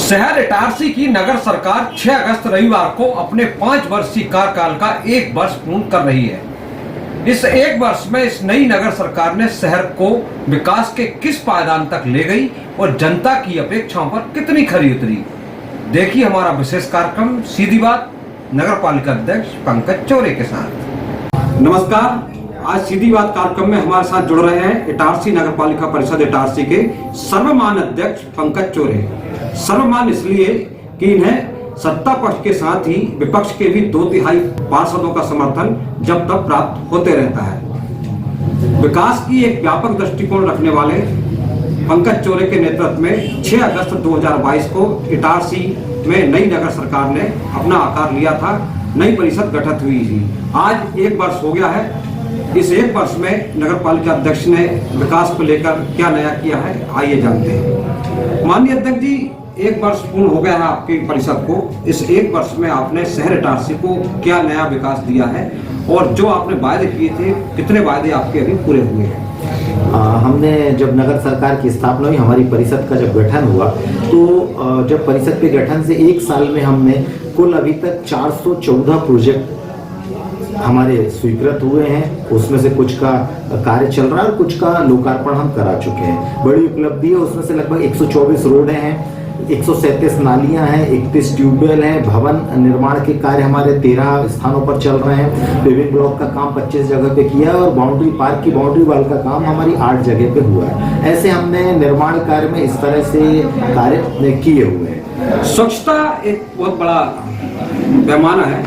शहर इटारसी की नगर सरकार 6 अगस्त रविवार को अपने 5 वर्षीय कार्यकाल का 1 वर्ष पूर्ण कर रही है। इस 1 वर्ष में इस नई नगर सरकार ने शहर को विकास के किस पायदान तक ले गई और जनता की अपेक्षाओं पर कितनी खरी उतरी। देखिए हमारा विशेष कार्यक्रम सीधी बात नगर पालिका अध्यक्ष पंकज चोरे के साथ। नमस्कार, आज सीधी बात कार्यक्रम में हमारे साथ जुड़ रहे हैं इटारसी नगर पालिका परिषद इटारसी के सर्वमान्य अध्यक्ष पंकज चोरे। सर्वमान्य इसलिए कि इन्हें सत्ता पक्ष के साथ ही विपक्ष के भी 2/3 पार्षदों का समर्थन जब तक प्राप्त होते रहता है। विकास की एक व्यापक दृष्टिकोण रखने वाले पंकज चोरे के नेतृत्व में 6 अगस्त 2022 को इटारसी में नई नगर सरकार ने अपना आकार लिया था। नई परिषद गठित हुई थी। आज 1 वर्ष हो गया है। इस 1 वर्ष में नगर पालिका अध्यक्ष ने विकास को लेकर क्या नया किया है, आइए जानते हैं। माननीय अध्यक्ष जी, 1 वर्ष पूर्ण हो गया है आपकी परिषद को। इस 1 वर्ष में आपने शहर इटारसी को क्या नया विकास दिया है और जो आपने वायदे किए थे, कितने वायदे आपके अभी पूरे हुए हैं? हमने जब नगर सरकार की स्थापना हुई, हमारी परिषद का जब गठन हुआ, तो जब परिषद के गठन से 1 साल में हमने कुल अभी तक 414 प्रोजेक्ट हमारे स्वीकृत हुए हैं। उसमें से कुछ का कार्य चल रहा है और कुछ का लोकार्पण हम करा चुके हैं। बड़ी उपलब्धि है। उसमें से लगभग 124 रोड हैं, 137 नालियां हैं, 31 ट्यूबवेल हैं। भवन निर्माण के कार्य हमारे 13 स्थानों पर चल रहे हैं। पेविंग ब्लॉक का काम 25 जगह पे किया है और बाउंड्री पार्क की बाउंड्री वाल का काम हमारी 8 जगह पे हुआ है। ऐसे हमने निर्माण कार्य में इस तरह से कार्य किए हुए हैं। स्वच्छता एक बहुत बड़ा पैमाना है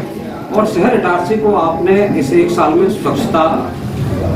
और शहर इटारसी को आपने इस 1 साल में स्वच्छता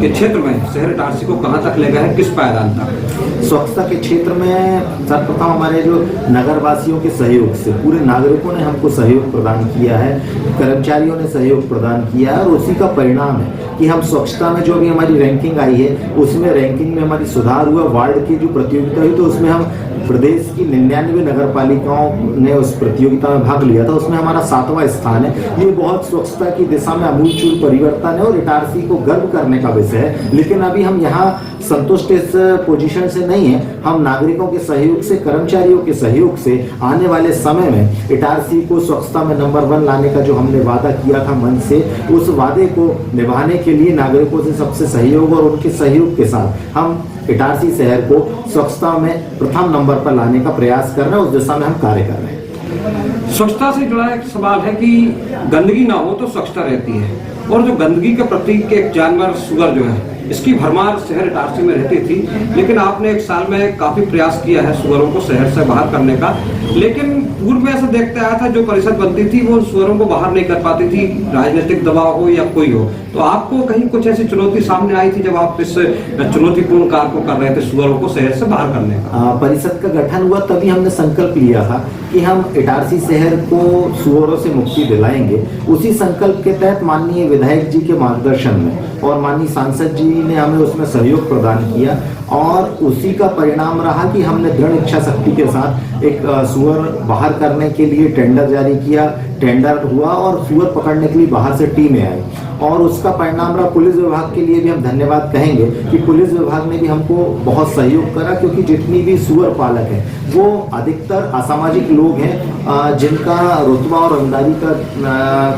के क्षेत्र में शहर इटारसी को कहां तक ले गए हैं, किस पायदान तक? स्वच्छता के क्षेत्र में सर्वप्रथम हमारे जो नगरवासियों के सहयोग से पूरे नागरिकों ने हमको सहयोग प्रदान किया है, कर्मचारियों ने सहयोग प्रदान किया है और उसी का परिणाम है कि हम स्वच्छता में जो भी हमारी रैंकिंग आई है, उसमें रैंकिंग में हमारी सुधार हुआ। वार्ड की जो प्रतियोगिता हुई तो उसमें हम प्रदेश की 99 नगर पालिकाओं ने उस प्रतियोगिता में भाग लिया था, उसमें हमारा 7वां स्थान है। ये बहुत स्वच्छता की दिशा में अमूलचूल परिवर्तन है और इटारसी को गर्व करने का विषय है। लेकिन अभी हम यहाँ संतुष्ट इस पोजीशन से नहीं है। हम नागरिकों के सहयोग से, कर्मचारियों के सहयोग से आने वाले समय में इटारसी को स्वच्छता में नंबर 1 लाने का जो हमने वादा किया था मन से, उस वादे को निभाने के लिए नागरिकों से सबसे सहयोग और उनके सहयोग के साथ हम इटारसी शहर को स्वच्छता में प्रथम नंबर पर लाने का प्रयास कर रहे हैं। उस दिशा में हम कार्य कर रहे हैं। स्वच्छता से जुड़ा एक सवाल है कि गंदगी ना हो तो स्वच्छता रहती है और जो गंदगी के प्रतीक एक जानवर सुअर जो है, इसकी भरमार शहर इटारसी में रहती थी। लेकिन आपने 1 साल में काफी प्रयास किया है सुअरों को शहर से बाहर करने का। लेकिन पूर्व में ऐसा देखते आया था, जो परिषद बनती थी वो सुअरों को बाहर नहीं कर पाती थी, राजनीतिक दबाव हो या कोई हो। तो आपको कहीं कुछ ऐसी चुनौती सामने आई थी जब आप इस चुनौतीपूर्ण कार्य को कर रहे थे, सुअरों को शहर से बाहर करने का? परिषद का गठन हुआ तभी हमने संकल्प लिया था कि हम इटारसी शहर को सुअरों से मुक्ति दिलाएंगे। उसी संकल्प के तहत माननीय विधायक जी के मार्गदर्शन में और माननीय सांसद जी ने हमें उसमें सहयोग प्रदान किया और उसी का परिणाम रहा कि हमने दृढ़ इच्छा शक्ति के साथ एक सुअर बाहर करने के लिए टेंडर जारी किया। टेंडर हुआ और सुअर पकड़ने के लिए बाहर से टीमें आई और उसका परिणाम रहा। पुलिस विभाग के लिए भी हम धन्यवाद कहेंगे कि पुलिस विभाग ने भी हमको बहुत सहयोग करा, क्योंकि जितनी भी सुअर पालक हैं वो अधिकतर असामाजिक लोग हैं जिनका रुतबा और रंगदारी का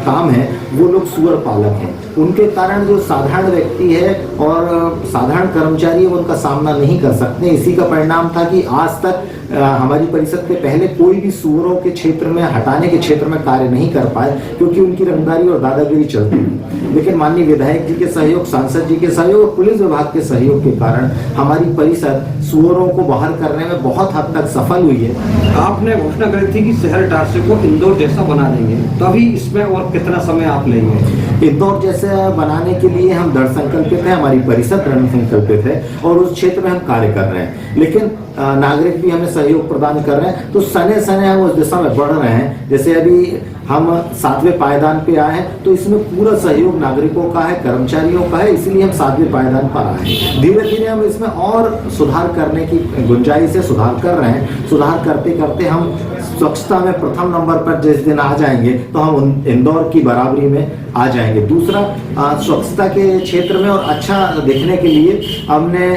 काम है, वो लोग सुअर पालक हैं। उनके कारण जो साधारण व्यक्ति है और साधारण कर्मचारी है वो उनका सामना नहीं कर सकते। इसी का परिणाम था कि आज तक हमारी परिषद के पहले कोई भी सुअरों के क्षेत्र में, हटाने के क्षेत्र में कार्य नहीं कर पाए, क्योंकि उनकी रंगदारी और दादागिरी चलती थी। लेकिन माननीय विधायक जी के सहयोग, सांसद जी के सहयोग और पुलिस विभाग के सहयोग के कारण हमारी परिषद सुअरों को बाहर करने में बहुत हद तक सफल हुई है। आपने घोषणा करी थी कि शहर इटारसी को इंदौर जैसा बना देंगे, तो अभी इसमें और कितना समय आप लेंगे? इंदौर जैसे बनाने के लिए हम दृढ़ संकल्पित है, हमारी परिषद दृढ़ संकल्पित है और उस क्षेत्र में हम कार्य कर रहे हैं। लेकिन नागरिक भी हमें सहयोग प्रदान कर रहे हैं, तो सने सने हम उस दिशा में बढ़ रहे हैं। जैसे अभी हम 7वें पायदान पे आए हैं, तो इसमें पूरा सहयोग नागरिकों का है, कर्मचारियों का है, इसीलिए हम 7वें पायदान पर आए हैं। धीरे धीरे हम इसमें और सुधार करने की गुंजाइश है, सुधार कर रहे हैं। सुधार करते करते हम स्वच्छता में प्रथम नंबर पर जिस दिन आ जाएंगे तो हम इंदौर की बराबरी में आ जाएंगे। दूसरा, स्वच्छता के क्षेत्र में और अच्छा दिखने के लिए हमने,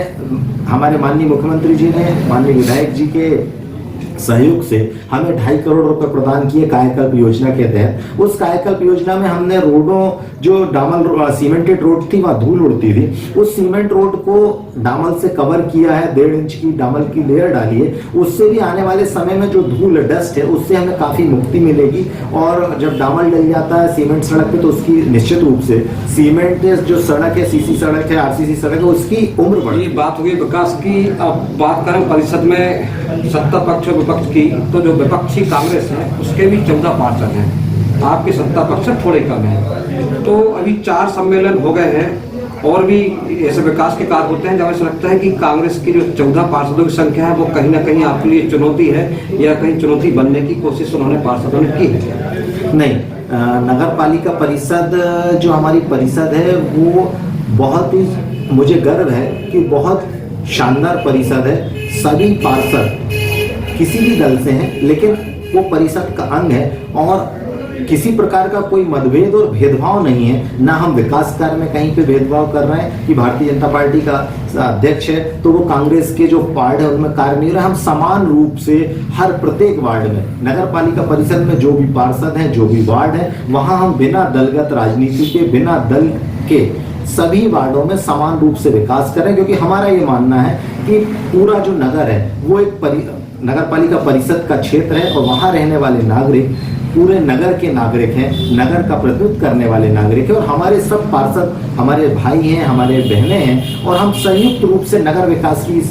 हमारे माननीय मुख्यमंत्री जी ने, माननीय विधायक जी के सहयोग से हमें 2.5 करोड़ रुपए प्रदान किए कायाकल्प योजना के तहत। उस कायाकल्प योजना में हमने रोडों, जो डामर सीमेंटेड रोड थी वहां धूल उड़ती थी, उस सीमेंट रोड को डामर से कवर किया है, 1.5 इंच की डामर की लेयर डाली है। उससे भी आने वाले समय में जो धूल डस्ट है उससे हमें काफी मुक्ति मिलेगी। और जब डामर डल जाता है सीमेंट सड़क पे तो उसकी निश्चित रूप से सीमेंट जो सड़क है, सीसी सड़क है, आरसीसी सड़क है, उसकी उम्र बढ़ती है। बात हुई विकास की, अब बात करें परिषद में सत्ता पक्ष और विपक्ष की, तो जो विपक्षी कांग्रेस है उसके भी 14 पार्षद हैं, आपके सत्ता पक्ष से थोड़े कम हैं। तो अभी 4 सम्मेलन हो गए हैं और भी ऐसे विकास के कार्य होते हैं जब ऐसा लगता है कि कांग्रेस की जो 14 पार्षदों की संख्या है वो कहीं ना कहीं आपके लिए चुनौती है, या कहीं चुनौती बनने की कोशिश उन्होंने पार्षदों ने की है? नहीं, नगर पालिका परिषद जो हमारी परिषद है वो बहुत ही, मुझे गर्व है कि बहुत शानदार परिषद है। सभी पार्षद किसी भी दल से हैं लेकिन वो परिषद का अंग है और किसी प्रकार का कोई मतभेद और भेदभाव नहीं है। ना हम विकास कार्य में कहीं पे भेदभाव कर रहे हैं कि भारतीय जनता पार्टी का अध्यक्ष है तो वो कांग्रेस के जो वार्ड है उनमें कार्य नहीं हो रहा। हम समान रूप से हर प्रत्येक वार्ड में, नगर पालिका परिषद में जो भी पार्षद हैं, जो भी वार्ड है, वहां हम बिना दलगत राजनीति के, बिना दल के सभी वार्डों में समान रूप से विकास करें, क्योंकि हमारा ये मानना है कि पूरा जो नगर है वो एक नगर पालिका परिषद का क्षेत्र है और वहां रहने वाले नागरिक पूरे नगर के नागरिक हैं, नगर का प्रतिनिधित्व करने वाले नागरिक हैं और हमारे सब पार्षद हमारे भाई हैं, हमारे बहनें हैं और हम संयुक्त रूप से नगर विकास की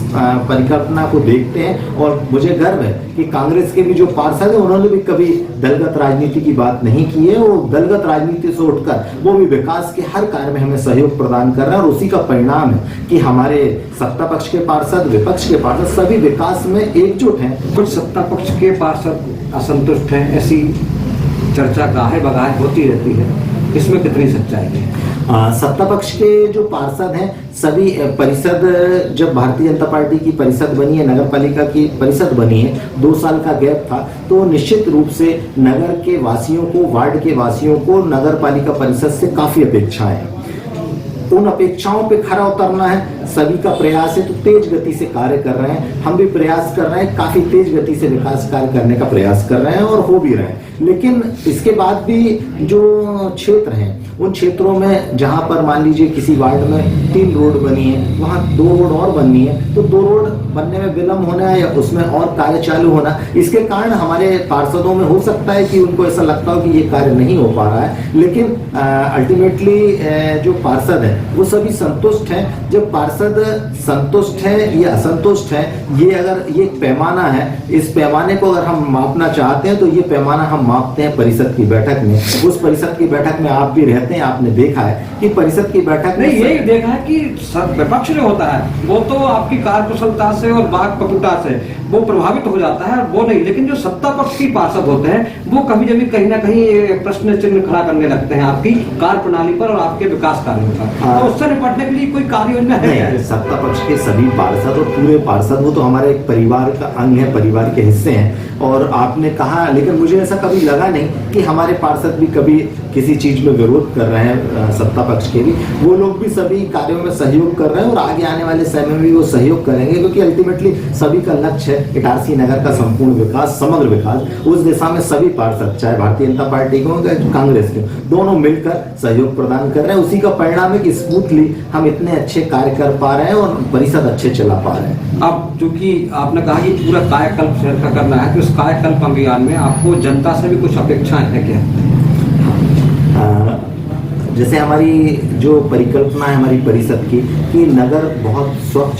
परिकल्पना को देखते हैं। और मुझे गर्व है कि कांग्रेस के भी जो पार्षद हैं उन्होंने भी कभी दलगत राजनीति की बात नहीं की है। वो दलगत राजनीति से उठकर वो भी विकास के हर कार्य में हमें सहयोग प्रदान कर रहे हैं और उसी का परिणाम है कि हमारे सत्ता पक्ष के पार्षद, विपक्ष के पार्षद सभी विकास में एकजुट हैं। कुछ सत्ता पक्ष के पार्षद असंतुष्ट हैं, ऐसी चर्चा गाहे बगाहे होती रहती है, इसमें कितनी सच्चाई है? सत्ता पक्ष के जो पार्षद हैं सभी परिषद, जब भारतीय जनता पार्टी की परिषद बनी है, नगर पालिका की परिषद बनी है, 2 साल का गैप था, तो निश्चित रूप से नगर के वासियों को, वार्ड के वासियों को नगर पालिका परिषद से काफी अपेक्षाएं हैं। उन अपेक्षाओं पे खरा उतरना है, सभी का प्रयास है, तो तेज गति से कार्य कर रहे हैं। हम भी प्रयास कर रहे हैं, काफी तेज गति से विकास कार्य करने का प्रयास कर रहे हैं और हो भी रहे हैं। लेकिन इसके बाद भी जो क्षेत्र हैं उन क्षेत्रों में जहां पर मान लीजिए किसी वार्ड में 3 रोड बनी है, वहां 2 रोड और बननी है, तो 2 रोड बनने में विलम्ब होना है या उसमें और कार्य चालू होना, इसके कारण हमारे पार्षदों में हो सकता है कि उनको ऐसा लगता हो कि ये कार्य नहीं हो पा रहा है। लेकिन अल्टीमेटली जो पार्षद है वो सभी संतुष्ट हैं। जब पार्षद संतुष्ट है या असंतुष्ट है, ये अगर ये पैमाना है, इस पैमाने को अगर हम मापना चाहते हैं तो ये पैमाना हम मापते हैं परिषद की बैठक में। उस परिषद की बैठक में आप भी रहते हैं, आपने देखा है कि परिषद की बैठक में, नहीं यही देखा है कि विपक्ष जो होता है वो तो आपकी कार्यकुशलता से और वाक पटुता से वो प्रभावित हो जाता है, वो नहीं। लेकिन जो सत्ता पक्ष की पार्षद होते हैं वो कभी कभी कहीं ना कहीं प्रश्न चिन्ह खड़ा करने लगते हैं आपकी कार्य प्रणाली पर और आपके विकास कार्यों पर। तो उससे निपटने के लिए कोई कार्य योजना है? सत्ता पक्ष के सभी पार्षद और पूरे पार्षद वो तो हमारे एक परिवार का अंग है, परिवार के हिस्से हैं। और आपने कहा, लेकिन मुझे ऐसा कभी लगा नहीं कि हमारे पार्षद भी कभी किसी चीज में विरोध कर रहे हैं। सत्ता पक्ष के भी वो लोग भी सभी कार्यों में सहयोग कर रहे हैं और आगे आने वाले समय में भी वो सहयोग करेंगे, क्योंकि अल्टीमेटली सभी का लक्ष्य है इटारसी नगर का संपूर्ण विकास, समग्र विकास। उस दिशा में सभी पार्षद, चाहे भारतीय जनता पार्टी के हो, कांग्रेस के, दोनों मिलकर सहयोग प्रदान कर रहे हैं। उसी का परिणाम है कि स्मूथली हम इतने अच्छे कार्य कर पा रहे हैं और परिषद अच्छे चला पा रहे हैं। अब जो कि आपने कहा कि पूरा कायाकल्प शहर का करना है, तो इस कायाकल्प अभियान में आपको जनता से भी कुछ अपेक्षाएं हैं क्या? जैसे हमारी जो परिकल्पना है हमारी परिषद की कि नगर बहुत स्वच्छ,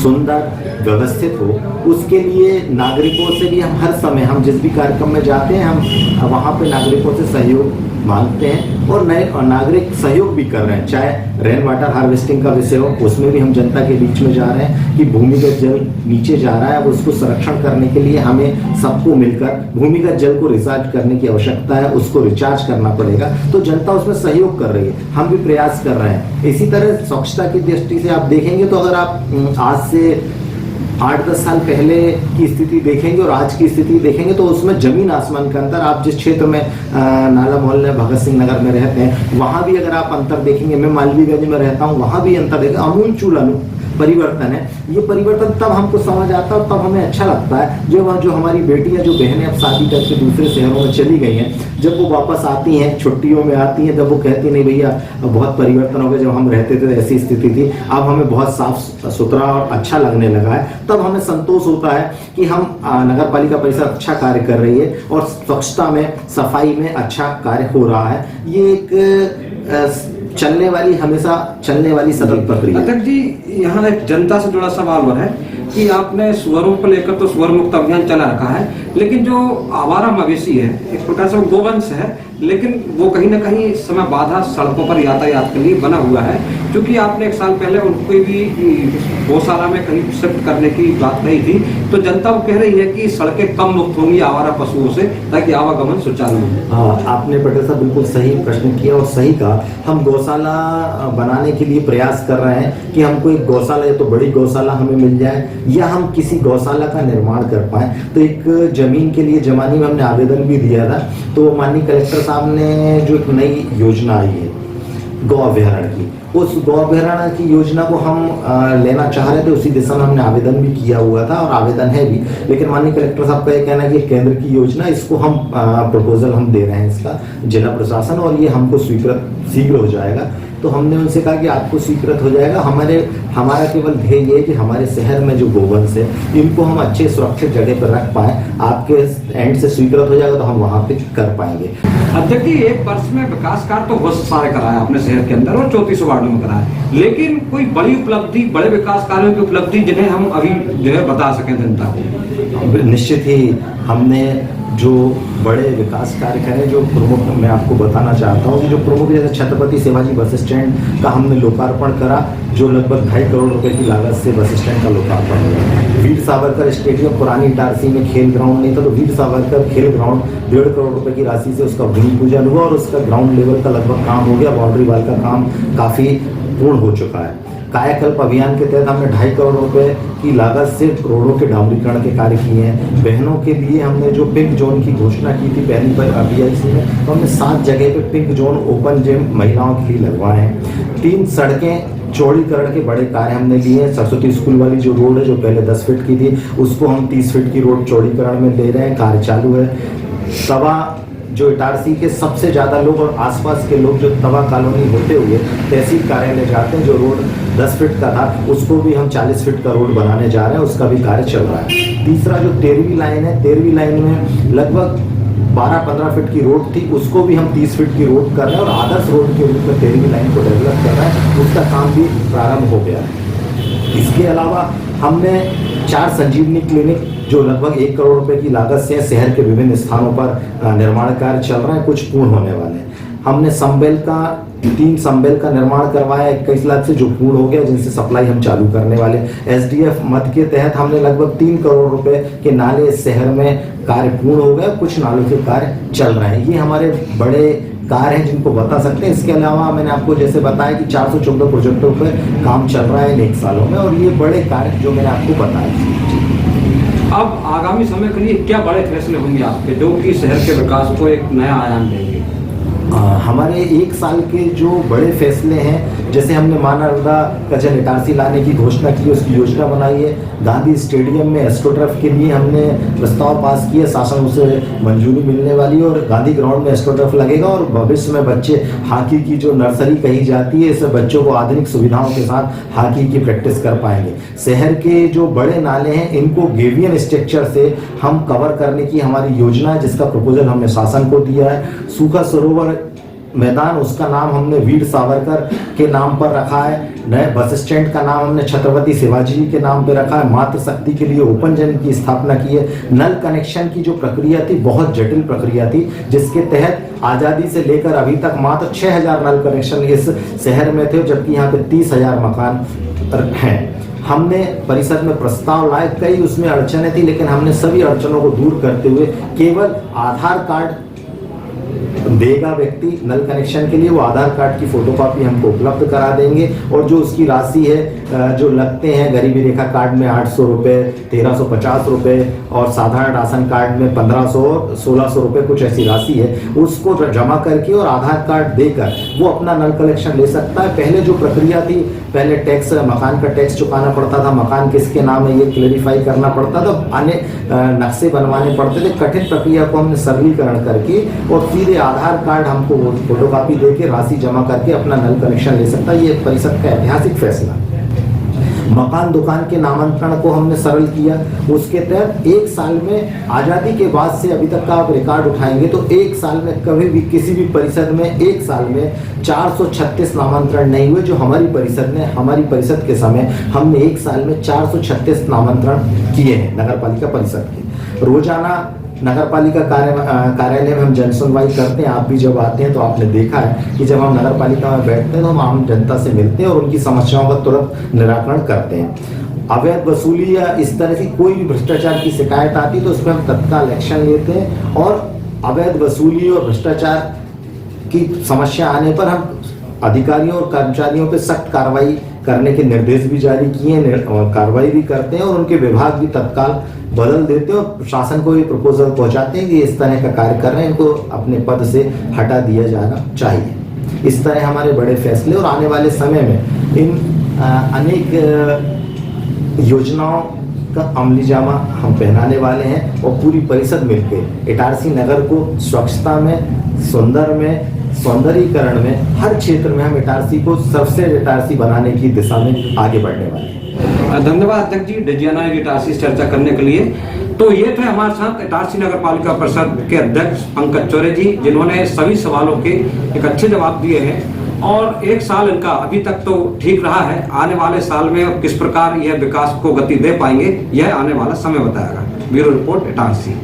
सुंदर, व्यवस्थित हो, उसके लिए नागरिकों से भी हम हर समय, हम जिस भी कार्यक्रम में जाते हैं हम वहाँ पे नागरिकों से सहयोग मांगते हैं और नए नागरिक सहयोग भी कर रहे हैं। चाहे रेन वाटर हार्वेस्टिंग का विषय हो, उसमें भी हम जनता के बीच में जा रहे हैं कि भूमिगत जल नीचे जा रहा है, अब उसको संरक्षण करने के लिए हमें सबको मिलकर भूमिगत जल को रिचार्ज करने की आवश्यकता है, उसको रिचार्ज करना पड़ेगा। तो जनता उसमें सहयोग कर रही है, हम भी प्रयास कर रहे हैं। इसी तरह स्वच्छता की दृष्टि से आप देखेंगे तो अगर आप आज से 8-10 साल पहले की स्थिति देखेंगे और आज की स्थिति देखेंगे तो उसमें जमीन आसमान का अंतर। आप जिस क्षेत्र में नाला मोहल्ले भगत सिंह नगर में रहते हैं वहां भी अगर आप अंतर देखेंगे, मैं मालवीयगंज में रहता हूं, वहां भी अंतर देखेंगे, अमूल चूल परिवर्तन है, ये परिवर्तन तब हमको समझ आता है और तब हमें अच्छा लगता है जो हमारी बेटियां, जो बहनें अब शादी करके दूसरे शहरों में चली गई हैं, जब वो वापस आती हैं, छुट्टियों में आती हैं, तब वो कहती नहीं भैया बहुत परिवर्तन हो गया, जब हम रहते थे ऐसी स्थिति थी, अब हमें बहुत साफ सुथरा और अच्छा लगने लगा है। तब हमें संतोष होता है कि हम नगर पालिका परिषद अच्छा कार्य कर रही है और स्वच्छता में, सफाई में अच्छा कार्य हो रहा है। ये एक हमेशा चलने वाली सतत प्रक्रिया। अध्यक्ष जी, यहाँ एक जनता से जुड़ा सवाल है कि आपने सुअरों को लेकर तो सुअर मुक्त अभियान चला रखा है, लेकिन जो आवारा मवेशी है एक प्रकार से वो गोवंश है, लेकिन वो कहीं ना कहीं इस समय बाधा सड़कों पर यातायात के लिए बना हुआ है, क्योंकि आपने एक साल पहले उनको भी गौशाला में कहीं शिफ्ट करने की बात कही थी, तो जनता वो कह रही है कि सड़कें कम मुक्त होंगी आवारा पशुओं से ताकि आवागमन सुचारू हो। हाँ, आपने पटेल साहब बिल्कुल सही प्रश्न किया और सही कहा। हम गौशाला बनाने के लिए प्रयास कर रहे हैं कि हमको एक गौशाला या तो बड़ी गौशाला हमें मिल जाए या हम किसी गौशाला का निर्माण कर पाए। तो एक जमीन के लिए जमानी में हमने आवेदन भी दिया था, तो माननीय कलेक्टर साहब ने जो एक नई योजना आई है गौ अभ्यारण्य की, उस गौ अभ्यारण्य की योजना को हम लेना चाह रहे थे, उसी दिशा में हमने आवेदन भी किया हुआ था और आवेदन है भी। लेकिन माननीय कलेक्टर साहब का ये कहना है कि केंद्र की योजना, इसको हम प्रपोजल हम दे रहे हैं इसका जिला प्रशासन, और ये हमको स्वीकृत शीघ्र हो जाएगा। तो हमने उनसे कहा कि आपको स्वीकृत हो जाएगा, हमारा केवल ध्येय ये कि हमारे शहर में जो गोवंश है इनको हम अच्छे सुरक्षित जगह पर रख पाए। आपके एंड से स्वीकृत हो जाएगा तो हम वहाँ पे कर पाएंगे। अध्यक्ष जी, एक वर्ष में विकास कार्य तो बहुत सारे कराया आपने शहर के अंदर और 34 वार्डों में कराया, लेकिन कोई बड़ी उपलब्धि, बड़े विकास कार्यों की उपलब्धि जिन्हें हम अभी जो है बता सकें जनता को? निश्चित ही हमने जो बड़े विकास कार्य करें, जो प्रमुख मैं आपको बताना चाहता हूँ कि जो प्रमुख जैसे छत्रपति शिवाजी बस स्टैंड का हमने लोकार्पण करा, जो लगभग 2.5 करोड़ रुपए की लागत से बस स्टैंड का लोकार्पण हुआ। वीर सावरकर स्टेडियम पुरानी इटारसी में खेल ग्राउंड नहीं था, तो वीर सावरकर खेल ग्राउंड 1.5 करोड़ रुपए की राशि से उसका भूमि पूजन हुआ और उसका ग्राउंड लेवल का लगभग काम हो गया। बाउंड्री वाल का काम काफ़ी पूर्ण हो चुका है। कायाकल्प अभियान के तहत हमने 2.5 करोड़ रुपए की लागत से रोडों के डामरीकरण के कार्य किए हैं। बहनों के लिए हमने जो पिंक जोन की घोषणा की थी पहली बार BIC में, तो हमने 7 जगह पे पिंक जोन ओपन जिम महिलाओं के लिए लगवाए हैं। 3 सड़कें चौड़ीकरण के बड़े कार्य हमने लिए हैं। सरस्वती स्कूल वाली जो रोड है जो पहले 10 फीट की थी, उसको हम 30 फीट की रोड चौड़ीकरण में ले रहे हैं, कार्य चालू है। तवा जो इटारसी के सबसे ज़्यादा लोग और आसपास के लोग जो तवा कॉलोनी होते हुए तहसील कार्यालय जाते हैं, जो रोड 10 फीट का था उसको भी हम 40 फीट का रोड बनाने जा रहे हैं, उसका भी कार्य चल रहा है। तीसरा जो 13वीं लाइन है, 13वीं लाइन में लगभग 12-15 फीट की रोड थी, उसको भी हम 30 फीट की रोड कर रहे हैं और आदर्श रोड के रूप में 13वीं लाइन को डेवलप कर रहे हैं, उसका काम भी प्रारंभ हो गया है। इसके अलावा हमने 4 संजीवनी क्लिनिक जो लगभग 1 करोड़ रुपए की लागत से शहर के विभिन्न स्थानों पर निर्माण कार्य चल रहे हैं, कुछ पूर्ण होने वाले हैं। हमने संबेल का 3 संबेल का निर्माण करवाया 21 लाख से, जो पूर्ण हो गया, जिनसे सप्लाई हम चालू करने वाले। SDF मद के तहत हमने लगभग 3 करोड़ रुपए के नाले इस शहर में कार्य पूर्ण हो गए, कुछ नालों के कार्य चल रहे हैं। ये हमारे बड़े कार्य हैं जिनको बता सकते हैं। इसके अलावा मैंने आपको जैसे बताया कि 414 प्रोजेक्टों पर काम चल रहा है इन 1 सालों में, और ये बड़े कार्य जो मैंने आपको बताया। अब आगामी समय के लिए क्या बड़े फैसले होंगे आपके जो कि शहर के विकास को एक नया आयाम देंगे? हमारे 1 साल के जो बड़े फैसले हैं, जैसे हमने मानवता का जन इटारसी लाने की घोषणा की, उसकी योजना बनाई है। गांधी स्टेडियम में एस्ट्रोटर्फ के लिए हमने प्रस्ताव पास किया, शासन उसे मंजूरी मिलने वाली, और गांधी ग्राउंड में एस्ट्रोटर्फ लगेगा और भविष्य में बच्चे हॉकी की जो नर्सरी कही जाती है, इससे बच्चों को आधुनिक सुविधाओं के साथ हॉकी की प्रैक्टिस कर पाएंगे। शहर के जो बड़े नाले हैं इनको गेवियन स्ट्रक्चर से हम कवर करने की हमारी योजना है, जिसका प्रपोजल हमने शासन को दिया है। सूखा सरोवर मैदान, उसका नाम हमने वीर सावरकर के नाम पर रखा है। नए बस स्टैंड का नाम हमने छत्रपति शिवाजी जी के नाम पे रखा है। मातृशक्ति के लिए ओपन जिम की स्थापना की है। नल कनेक्शन की जो प्रक्रिया थी बहुत जटिल प्रक्रिया थी, जिसके तहत आज़ादी से लेकर अभी तक मात्र 6000 नल कनेक्शन इस शहर में थे, जबकि यहाँ पे 30,000 मकान हैं। हमने परिषद में प्रस्ताव लाए, कई उसमें अड़चनें थी, लेकिन हमने सभी अड़चनों को दूर करते हुए केवल आधार कार्ड देगा व्यक्ति नल कनेक्शन के लिए, वो आधार कार्ड की फोटोकॉपी हमको उपलब्ध करा देंगे, और जो उसकी राशि है जो लगते हैं, गरीबी रेखा कार्ड में 800 रुपये, 1350 रुपये और साधारण राशन कार्ड में 1500 1600 रुपये कुछ ऐसी राशि है, उसको जमा करके और आधार कार्ड देकर वो अपना नल कनेक्शन ले सकता है। पहले जो प्रक्रिया थी, पहले टैक्स, मकान का टैक्स चुकाना पड़ता था, मकान किसके नाम है ये क्लेरिफाई करना पड़ता था, आने नक्शे बनवाने पड़ते थे। कठिन प्रक्रिया को हमने सरलीकरण करके और सीधे आधार कार्ड हमको फोटोकॉपी देके राशि जमा करके अपना नल कनेक्शन ले सकता है। ये परिषद का ऐतिहासिक फैसला। मकान दुकान के नामांतरण को हमने सरल किया। उसके तहत 1 साल में, आज़ादी के बाद से अभी तक का आप रिकॉर्ड उठाएंगे तो 1 साल में कभी भी किसी भी परिषद में 1 साल में 436 नामांतरण नहीं हुए। जो हमारी परिषद के समय हमने 1 साल में 436 नामांतरण किए हैं नगर पालिका परिषद के। रोजाना नगर पालिका कार्यालय में हम जन सुनवाई करते हैं। आप भी जब आते हैं तो आपने देखा है कि जब हम नगर पालिका में बैठते हैं तो हम आम जनता से मिलते हैं और उनकी समस्याओं का तुरंत निराकरण करते हैं। अवैध वसूली या इस तरह की कोई भी भ्रष्टाचार की शिकायत आती तो उस पर हम तत्काल एक्शन लेते हैं और अवैध वसूली और भ्रष्टाचार की समस्या आने पर हम अधिकारियों और कर्मचारियों पर सख्त कार्रवाई करने के निर्देश भी जारी किए हैं और कार्रवाई भी करते हैं और उनके विभाग भी तत्काल बदल देते हैं और प्रशासन को भी प्रपोजल पहुंचाते हैं कि इस तरह का कार्य कर रहे हैं, इनको अपने पद से हटा दिया जाना चाहिए। इस तरह हमारे बड़े फैसले और आने वाले समय में इन अनेक योजनाओं का अमलीजामा हम पहनाने वाले हैं और पूरी परिषद मिलकर इटारसी नगर को स्वच्छता में, सौंदर्यीकरण में, हर क्षेत्र में हम इटारसी को सर्वश्रेष्ठ इटारसी बनाने की दिशा में आगे बढ़ने वाले हैं। धन्यवाद अध्यक्ष जी, डजियाना इटारसी से चर्चा करने के लिए। तो ये थे हमारे साथ इटारसी नगर पालिका परिषद के अध्यक्ष पंकज चौरे जी, जिन्होंने सभी सवालों के एक अच्छे जवाब दिए हैं और 1 साल इनका अभी तक तो ठीक रहा है। आने वाले साल में किस प्रकार यह विकास को गति दे पाएंगे, यह आने वाला समय बताएगा। Bureau report, Itarsi.